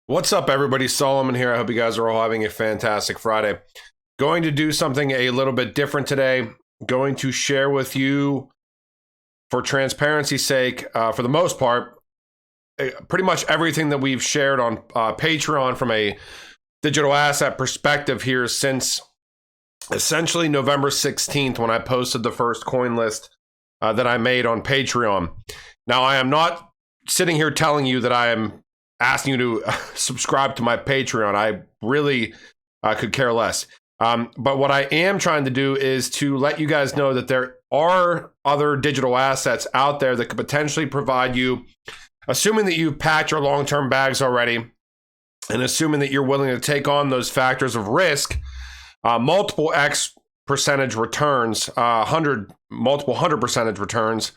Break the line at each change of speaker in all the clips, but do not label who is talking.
What's up, everybody? Solomon here. I hope you guys are all having a fantastic Friday. Going to do something a little bit different today. Going to share with you, for transparency's sake, for the most part, pretty much everything that we've shared on Patreon from a digital asset perspective here since essentially November 16th when I posted the first coin list that I made on Patreon. Now, I am not sitting here telling you that I am asking you to subscribe to my Patreon. I really could care less. But what I am trying to do is to let you guys know that there are other digital assets out there that could potentially provide you, assuming that you've packed your long-term bags already, and assuming that you're willing to take on those factors of risk, multiple X percentage returns, multiple 100% returns,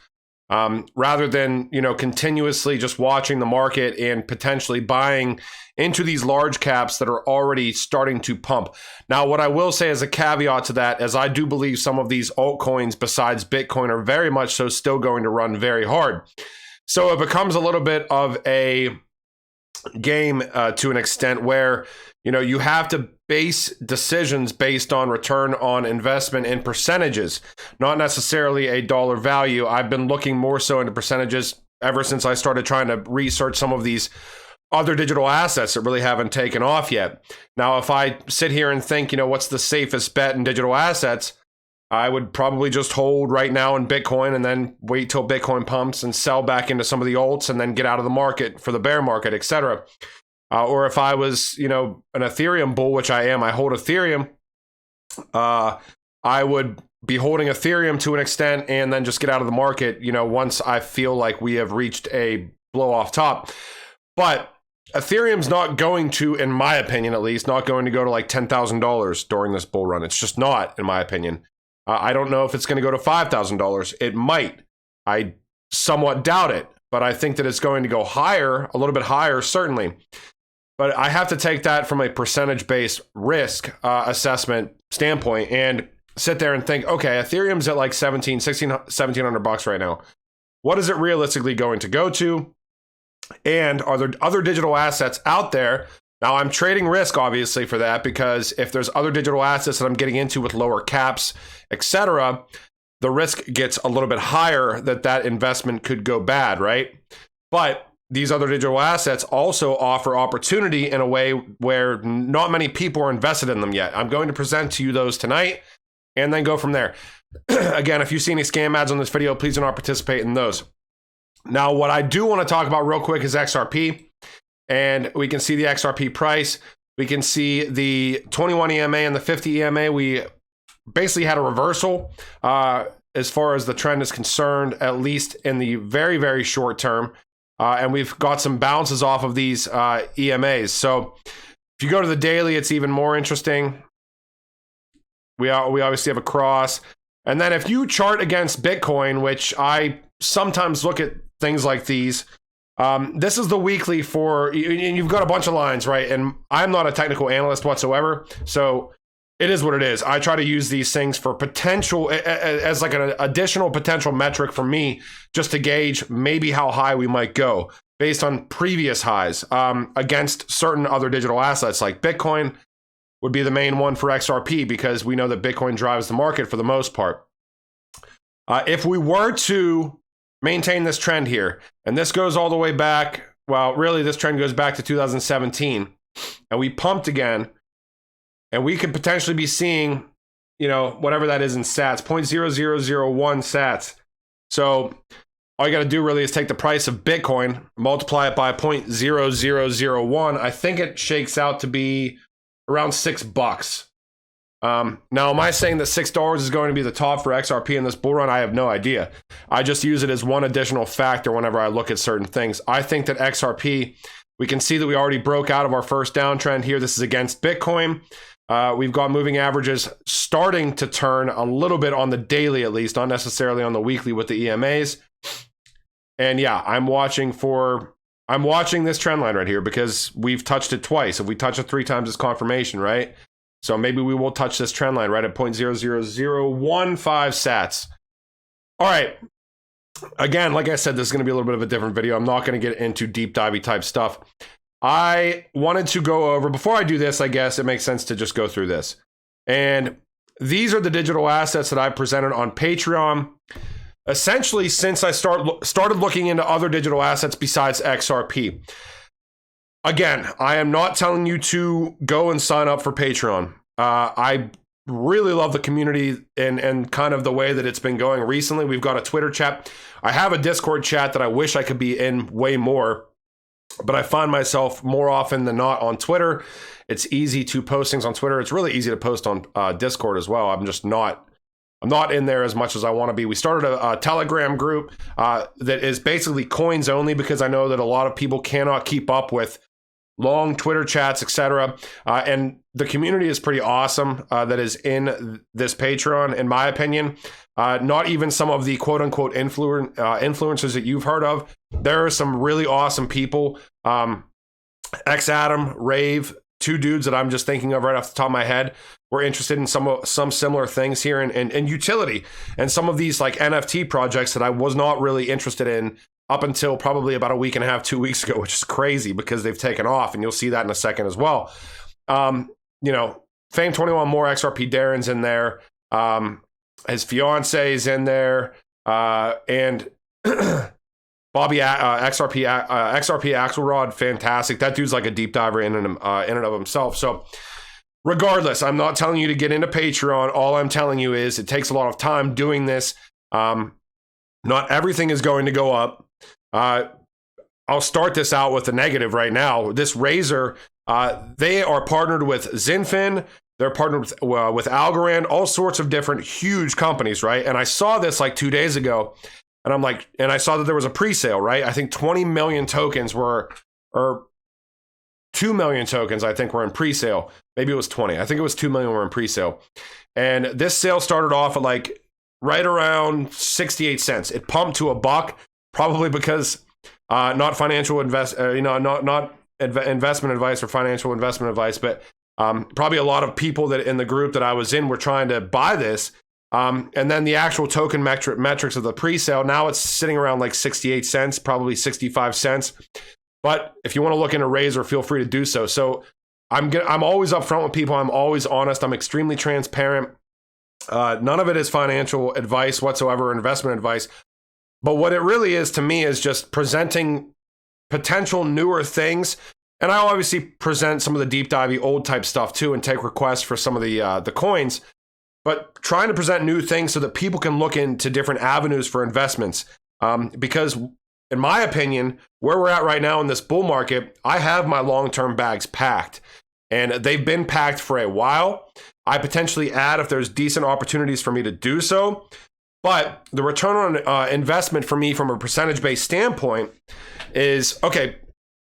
rather than, continuously just watching the market and potentially buying into these large caps that are already starting to pump. Now, what I will say as a caveat to that is I do believe some of these altcoins besides Bitcoin are very much so still going to run very hard. So it becomes a little bit of a game to an extent where, you have to base decisions based on return on investment in percentages, not necessarily a dollar value. I've been looking more so into percentages ever since I started trying to research some of these other digital assets that really haven't taken off yet. Now, if I sit here and think, what's the safest bet in digital assets, I would probably just hold right now in Bitcoin and then wait till Bitcoin pumps and sell back into some of the alts and then get out of the market for the bear market, etc. Or if I was, an Ethereum bull, which I am, I hold Ethereum, I would be holding Ethereum to an extent and then just get out of the market, once I feel like we have reached a blow off top. But Ethereum's not going to, in my opinion at least, not going to go to like $10,000 during this bull run. It's just not, in my opinion. I don't know if it's going to go to $5,000. It might. I somewhat doubt it, but I think that it's going to go higher, a little bit higher, certainly. But I have to take that from a percentage-based risk assessment standpoint and sit there and think, okay, Ethereum's at like $1,700 right now. What is it realistically going to go to? And are there other digital assets out there? Now, I'm trading risk, obviously, for that, because if there's other digital assets that I'm getting into with lower caps, etc., the risk gets a little bit higher that investment could go bad, right? But these other digital assets also offer opportunity in a way where not many people are invested in them yet. I'm going to present to you those tonight and then go from there. Again, if you see any scam ads on this video, please do not participate in those. Now, what I do want to talk about real quick is XRP. And we can see the XRP price. We can see the 21 EMA and the 50 EMA. We basically had a reversal as far as the trend is concerned, at least in the very, very short term. And we've got some bounces off of these EMAs. So if you go to the daily, it's even more interesting. We obviously have a cross. And then if you chart against Bitcoin, which I sometimes look at things like these, this is the weekly for, and you've got a bunch of lines, right? And I'm not a technical analyst whatsoever, so it is what it is. I try to use these things for potential, as like an additional potential metric for me, just to gauge maybe how high we might go based on previous highs against certain other digital assets. Like Bitcoin would be the main one for XRP, because we know that Bitcoin drives the market for the most part. If we were to maintain this trend here, and this goes all the way back, well, really this trend goes back to 2017, and we pumped again, and we could potentially be seeing, whatever that is in sats, 0.0001 sats. So all you got to do really is take the price of Bitcoin, multiply it by 0.0001. I think it shakes out to be around $6. Now, am I saying that $6 is going to be the top for XRP in this bull run? I have no idea. I just use it as one additional factor whenever I look at certain things. I think that XRP, we can see that we already broke out of our first downtrend here. This is against Bitcoin. We've got moving averages starting to turn a little bit on the daily, at least, not necessarily on the weekly with the EMAs. And yeah, I'm watching this trend line right here because we've touched it twice. If we touch it 3 times, it's confirmation, right? So maybe we will touch this trend line right at 0.00015 sats. All right. Again, like I said, this is going to be a little bit of a different video. I'm not going to get into deep divey type stuff. I wanted to go over, before I do this, I guess it makes sense to just go through this. And these are the digital assets that I presented on Patreon. Essentially, since I started looking into other digital assets besides XRP. Again, I am not telling you to go and sign up for Patreon. I really love the community and kind of the way that it's been going recently. We've got a Twitter chat. I have a Discord chat that I wish I could be in way more, but I find myself more often than not on Twitter. It's easy to post things on Twitter. It's really easy to post on Discord as well. I'm not in there as much as I want to be. We started a Telegram group that is basically coins only, because I know that a lot of people cannot keep up with long Twitter chats, etc. And the community is pretty awesome that is in this Patreon, in my opinion. Not even some of the quote unquote influencers that you've heard of. There are some really awesome people. X Adam, Rave, two dudes that I'm just thinking of right off the top of my head. We're interested in some similar things here in utility and some of these like NFT projects that I was not really interested in up until probably about a week and a half, 2 weeks ago, which is crazy because they've taken off, and you'll see that in a second as well. Fame 21 more, XRP Darren's in there. His fiance is in there, and Bobby XRP Axelrod, fantastic. That dude's like a deep diver in and of himself. So regardless, I'm not telling you to get into Patreon. All I'm telling you is it takes a lot of time doing this. Not everything is going to go up. I'll start this out with the negative right now. This Razer, they are partnered with Zinfin. They're partnered with Algorand, all sorts of different huge companies, right? And I saw this like 2 days ago, and I saw that there was a pre-sale, right? I think 20 million tokens or 2 million tokens, I think, were in pre-sale. Maybe it was 20. I think it was 2 million were in pre-sale. And this sale started off at like right around 68 cents. It pumped to $1, probably because not investment advice or financial investment advice, but probably a lot of people that in the group that I was in were trying to buy this. And then the actual token metrics of the pre-sale, now it's sitting around like 68 cents, probably 65 cents. But if you want to look into Razer, feel free to do so. So I'm always upfront with people. I'm always honest. I'm extremely transparent. None of it is financial advice whatsoever, or investment advice. But what it really is to me is just presenting potential newer things. And I obviously present some of the deep divey old type stuff too, and take requests for some of the coins. But trying to present new things so that people can look into different avenues for investments. Because in my opinion, where we're at right now in this bull market, I have my long-term bags packed. And they've been packed for a while. I potentially add if there's decent opportunities for me to do so. But the return on investment for me from a percentage-based standpoint is, okay,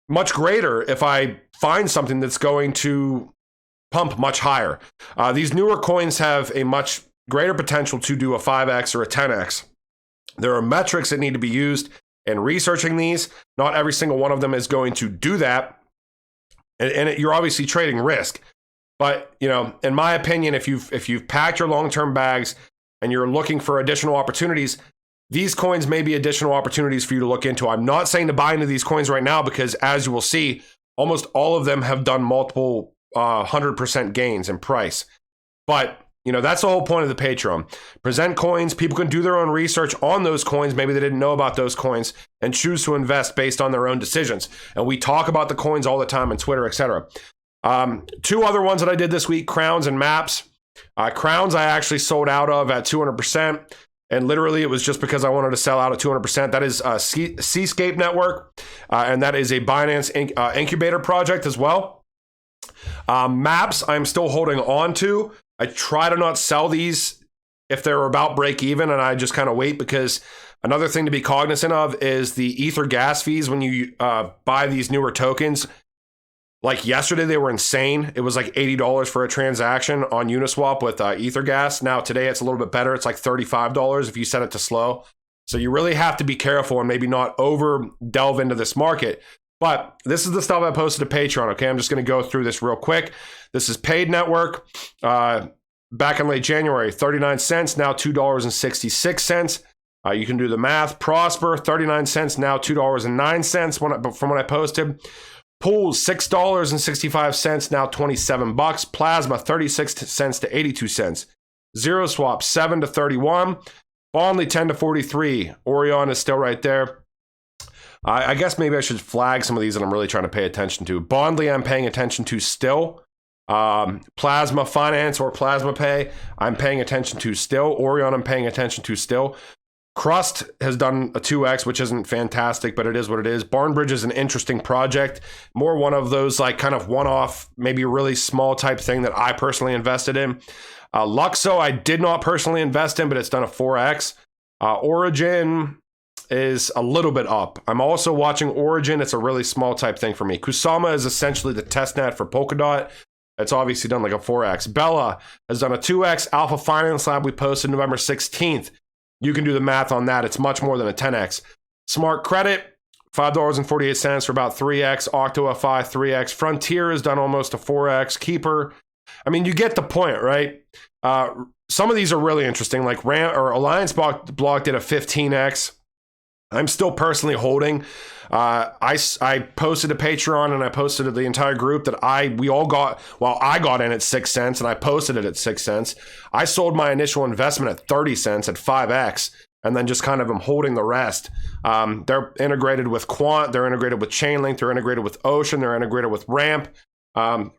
much greater if I find something that's going to pump much higher. These newer coins have a much greater potential to do a 5x or a 10x. There are metrics that need to be used in researching these. Not every single one of them is going to do that. And you're obviously trading risk. But, in my opinion, if you've packed your long-term bags and you're looking for additional opportunities, these coins may be additional opportunities for you to look into. I'm not saying to buy into these coins right now because, as you will see, almost all of them have done multiple 100% gains in price. But, that's the whole point of the Patreon. Present coins. People can do their own research on those coins. Maybe they didn't know about those coins and choose to invest based on their own decisions. And we talk about the coins all the time on Twitter, etc. Two other ones that I did this week, Crowns and Maps. Crowns I actually sold out of at 200%. And literally it was just because I wanted to sell out at 200%. That is Seascape Network. And that is a Binance incubator project as well. Maps I'm still holding on to. I try to not sell these if they're about break even, and I just kind of wait, because another thing to be cognizant of is the Ether gas fees when you buy these newer tokens. Like yesterday, they were insane. It was like $80 for a transaction on Uniswap with Ether gas. Now today it's a little bit better. It's like $35 if you set it to slow. So you really have to be careful and maybe not over delve into this market. But this is the stuff I posted to Patreon, okay? I'm just going to go through this real quick. This is Paid Network. Back in late January, 39 cents, now $2.66. You can do the math. Prosper, 39 cents, now $2.09 from when I posted. Pools $6.65, now 27 bucks. Plasma 36 cents to 82 cents. Zero Swap 7 to 31. Bondly 10 to 43. Orion is still right there. I guess maybe I should flag some of these that I'm really trying to pay attention to. Bondly I'm paying attention to still. Plasma Finance or Plasma Pay I'm paying attention to still. Orion I'm paying attention to still. Crust has done a 2x, which isn't fantastic, but it is what it is. Barnbridge is an interesting project. More one of those like kind of one-off, maybe really small type thing that I personally invested in. Luxo I did not personally invest in, but it's done a 4x. Origin is a little bit up. I'm also watching Origin. It's a really small type thing for me. Kusama is essentially the testnet for Polkadot. It's obviously done like a 4x. Bella has done a 2x. Alpha Finance Lab we posted November 16th. You can do the math on that. It's much more than a 10x. Smart Credit, $5.48 for about 3x. OctoFI, 3x. Frontier has done almost a 4x. Keeper. I mean, you get the point, right? Some of these are really interesting. Like Alliance Block did a 15x. I'm still personally holding. I posted a Patreon and I posted to the entire group that we all got, well, I got in at 6 cents and I posted it at 6 cents. I sold my initial investment at 30 cents at 5x and then just kind of am holding the rest. They're integrated with Quant, they're integrated with Chainlink, they're integrated with Ocean, they're integrated with Ramp.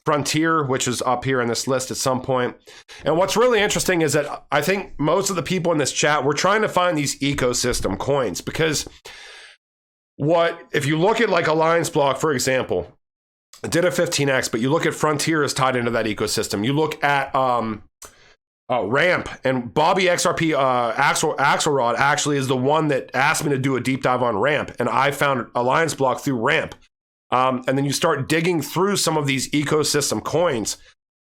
Frontier, which is up here in this list at some point. And what's really interesting is that I think most of the people in this chat, we're trying to find these ecosystem coins because if you look at like Alliance Block, for example, it did a 15x, but you look at Frontier is tied into that ecosystem. You look at Ramp and Bobby XRP Axelrod actually is the one that asked me to do a deep dive on Ramp, and I found Alliance Block through Ramp. And then you start digging through some of these ecosystem coins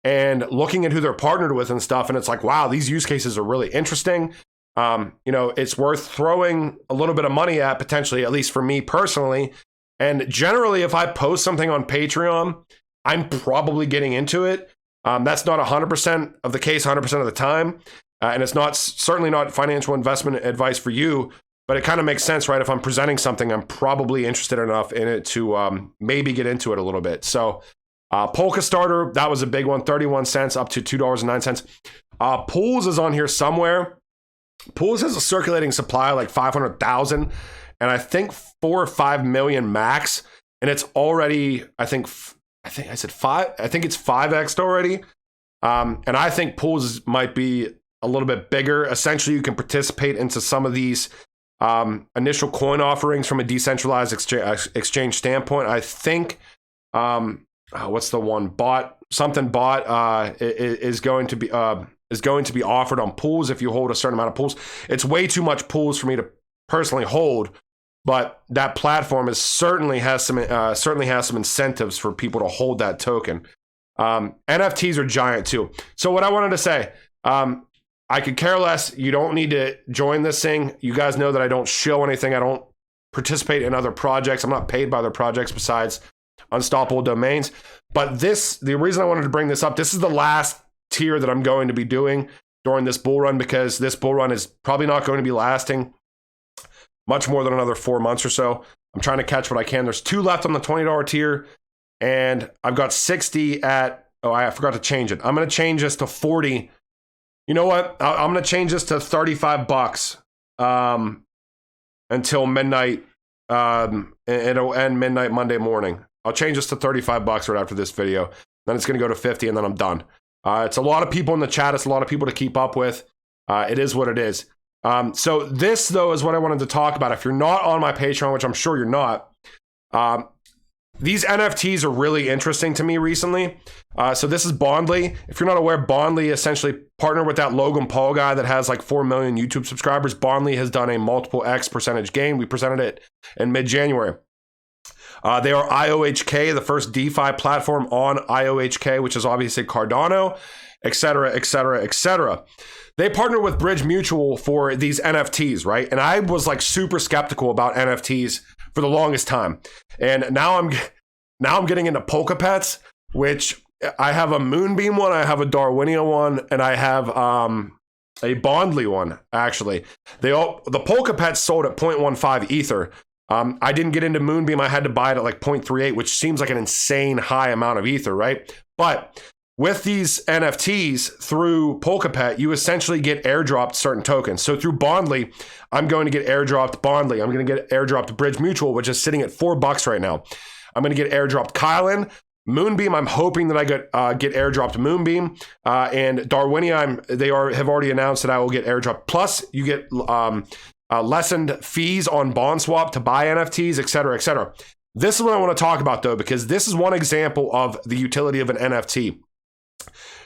and looking at who they're partnered with and stuff. And it's like, wow, these use cases are really interesting. It's worth throwing a little bit of money at potentially, at least for me personally. And generally, if I post something on Patreon, I'm probably getting into it. That's not 100% of the case, 100% of the time. And it's certainly not financial investment advice for you. But it kind of makes sense, right? If I'm presenting something, I'm probably interested enough in it to maybe get into it a little bit. So Polka Starter, that was a big one, 31 cents up to $2.09. Pools is on here somewhere. Pools has a circulating supply of like 500,000 and I think 4 or 5 million max. And it's already, I think I said 5. I think it's 5x already. And I think Pools might be a little bit bigger. Essentially, you can participate into some of these initial coin offerings from a decentralized exchange standpoint. I think what's the one bot is going to be offered on Pools if you hold a certain amount of Pools. It's way too much Pools for me to personally hold, but that platform certainly has some incentives for people to hold that token. NFTs are giant too. So what I wanted to say, I could care less. You don't need to join this thing. You guys know that I don't show anything. I don't participate in other projects. I'm not paid by other projects besides Unstoppable Domains. But the reason I wanted to bring this up, this is the last tier that I'm going to be doing during this bull run because this bull run is probably not going to be lasting much more than another 4 months or so. I'm trying to catch what I can. There's 2 left on the $20 tier and I've got 60 I forgot to change it. I'm going to change this to 40. You know what? I'm going to change this to $35 until midnight. It'll end midnight Monday morning. I'll change this to $35 right after this video. Then it's going to go to 50 and then I'm done. It's a lot of people in the chat. It's a lot of people to keep up with. It is what it is. So this, though, is what I wanted to talk about. If you're not on my Patreon, which I'm sure you're not, these NFTs are really interesting to me recently. So this is Bondly. If you're not aware, Bondly essentially partnered with that Logan Paul guy that has like 4 million YouTube subscribers. Bondly has done a multiple X percentage gain. We presented it in mid-January. They are IOHK, the first DeFi platform on IOHK, which is obviously Cardano, et cetera, et cetera, et cetera. They partnered with Bridge Mutual for these NFTs, right? And I was like super skeptical about NFTs for the longest time. And now I'm getting into Polka Pets, which I have a Moonbeam one, I have a Darwinia one, and I have a Bondly one, actually. The Polka Pets sold at 0.15 Ether. I didn't get into Moonbeam. I had to buy it at like 0.38, which seems like an insane high amount of ether, right? But with these NFTs through Polkapet, you essentially get airdropped certain tokens. So through Bondly, I'm going to get airdropped Bondly. I'm going to get airdropped Bridge Mutual, which is sitting at $4 right now. I'm going to get airdropped Kylan. Moonbeam, I'm hoping that I get airdropped Moonbeam. And Darwinia, they have already announced that I will get airdropped. Plus, you get lessened fees on BondSwap to buy NFTs, et cetera, et cetera. This is what I want to talk about, though, because this is one example of the utility of an NFT.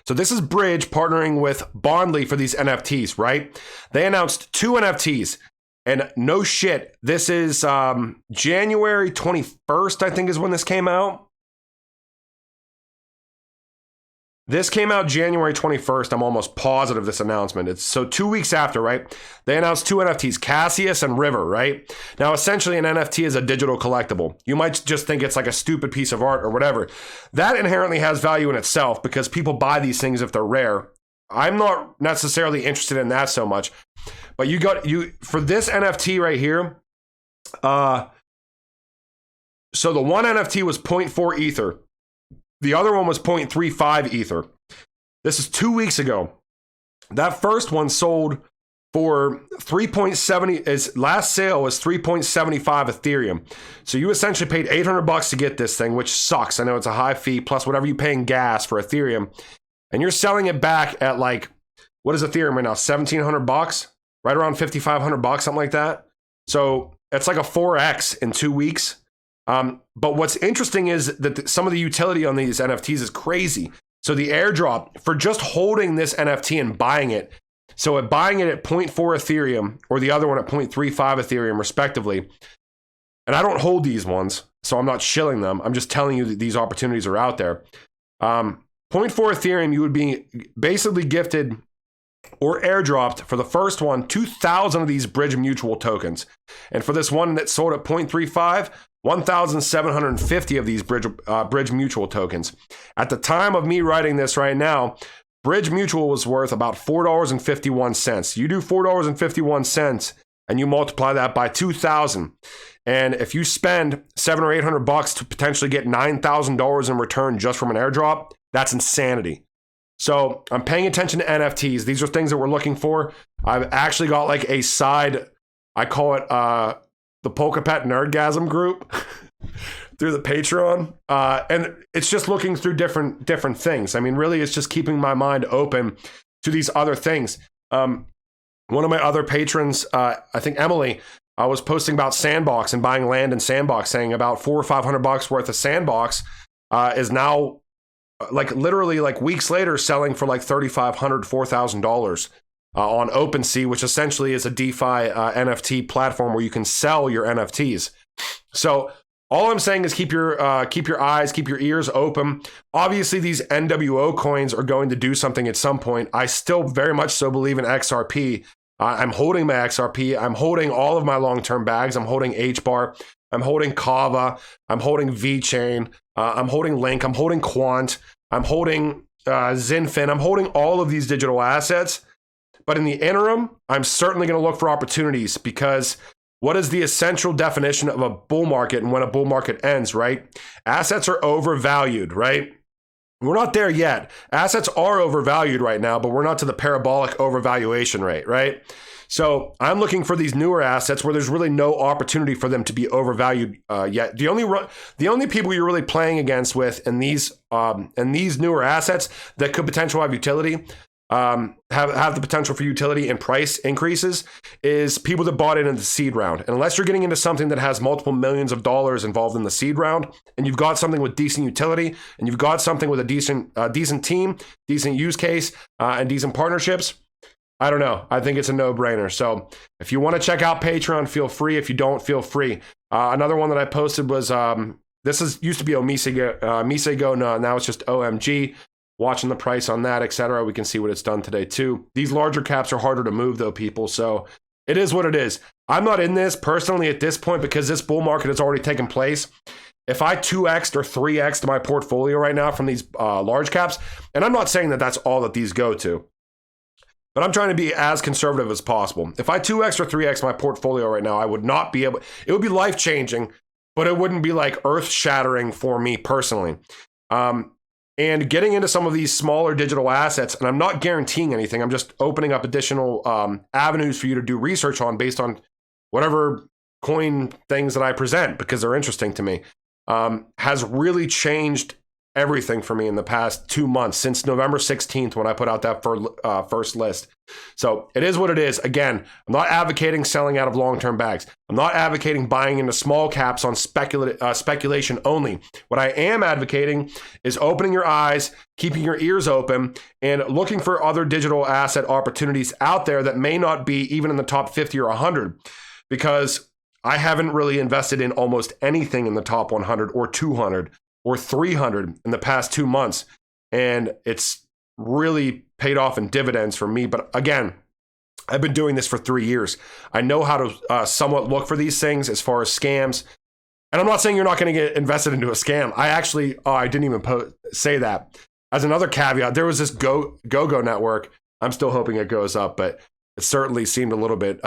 So this is Bridge partnering with Bondly for these NFTs, right? They announced 2 NFTs. And no shit, this is January 21st, I think is when this came out. This came out January 21st. I'm almost positive this announcement. It's so 2 weeks after, right? They announced 2 NFTs, Cassius and River, right? Now, essentially, an NFT is a digital collectible. You might just think it's like a stupid piece of art or whatever. That inherently has value in itself because people buy these things if they're rare. I'm not necessarily interested in that so much. But for this NFT right here, so the one NFT was 0.4 Ether. The other one was 0.35 Ether. This is 2 weeks ago. That first one sold for 3.70. Its last sale was 3.75 Ethereum. So you essentially paid $800 to get this thing, which sucks. I know it's a high fee plus whatever you pay in gas for Ethereum, and you're selling it back at like, what is Ethereum right now? $1,700, right around $5,500, something like that. So it's like a 4x in 2 weeks. But what's interesting is that some of the utility on these NFTs is crazy. So the airdrop for just holding this NFT and buying it. So buying it at 0.4 Ethereum or the other one at 0.35 Ethereum respectively. And I don't hold these ones, so I'm not shilling them. I'm just telling you that these opportunities are out there. 0.4 Ethereum, you would be basically gifted or airdropped for the first one, 2,000 of these Bridge Mutual tokens. And for this one that sold at 0.35, 1,750 of these Bridge Mutual tokens. At the time of me writing this right now, Bridge Mutual was worth about $4.51. You do $4.51 and you multiply that by 2,000. And if you spend $700 or $800 to potentially get $9,000 in return just from an airdrop, that's insanity. So I'm paying attention to NFTs. These are things that we're looking for. I've actually got like a side, I call it the Polkapet Nerdgasm group through the Patreon. And it's just looking through different things. I mean, really, it's just keeping my mind open to these other things. One of my other patrons, I think Emily, was posting about Sandbox and buying land in Sandbox, saying about $400 or $500 worth of Sandbox is now like literally like weeks later selling for like $3,500, $4,000 on OpenSea, which essentially is a DeFi NFT platform where you can sell your NFTs. So all I'm saying is keep your eyes, keep your ears open. Obviously, these NWO coins are going to do something at some point. I still very much so believe in XRP. I'm holding my XRP. I'm holding all of my long-term bags. I'm holding HBAR. I'm holding Kava. I'm holding VeChain. I'm holding Link. I'm holding Quant. I'm holding Zinfin. I'm holding all of these digital assets. But in the interim, I'm certainly going to look for opportunities because what is the essential definition of a bull market and when a bull market ends, right? Assets are overvalued, right? We're not there yet. Assets are overvalued right now, but we're not to the parabolic overvaluation rate, right? So I'm looking for these newer assets where there's really no opportunity for them to be overvalued yet. The only people you're really playing against with in these newer assets that could potentially have utility, have the potential for utility and price increases is people that bought in the seed round. And unless you're getting into something that has multiple millions of dollars involved in the seed round, and you've got something with decent utility, and you've got something with a decent team, decent use case, and decent partnerships, I don't know. I think it's a no-brainer. So if you want to check out Patreon, feel free. If you don't, feel free. Another one that I posted was, used to be Omisego, now it's just OMG. Watching the price on that, etc. We can see what it's done today too. These larger caps are harder to move though, people. So it is what it is. I'm not in this personally at this point because this bull market has already taken place. If I 2x'd or 3x'd my portfolio right now from these large caps, and I'm not saying that that's all that these go to. but I'm trying to be as conservative as possible. If I 2x or 3x my portfolio right now, I would not be able, it would be life changing, but it wouldn't be like earth shattering for me personally. And getting into some of these smaller digital assets, and I'm not guaranteeing anything, I'm just opening up additional avenues for you to do research on based on whatever coin things that I present because they're interesting to me, has really changed everything for me in the past 2 months since November 16th when I put out that first list. So it is what it is. Again, I'm not advocating selling out of long-term bags. I'm not advocating buying into small caps on speculation only. What I am advocating is opening your eyes, keeping your ears open, and looking for other digital asset opportunities out there that may not be even in the top 50 or 100, because I haven't really invested in almost anything in the top 100 or 200 or 300 in the past 2 months. And it's really paid off in dividends for me. But again, I've been doing this for 3 years. I know how to somewhat look for these things as far as scams. And I'm not saying you're not going to get invested into a scam. I actually, I didn't even say that. As another caveat, there was this GoGo network. I'm still hoping it goes up, but it certainly seemed a little bit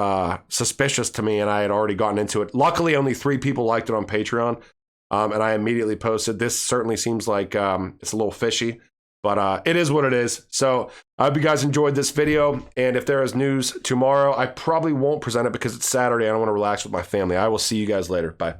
suspicious to me, and I had already gotten into it. Luckily, only 3 people liked it on Patreon. And I immediately posted, this certainly seems like it's a little fishy, but it is what it is. So I hope you guys enjoyed this video. And if there is news tomorrow, I probably won't present it because it's Saturday. I don't want to relax with my family. I will see you guys later. Bye.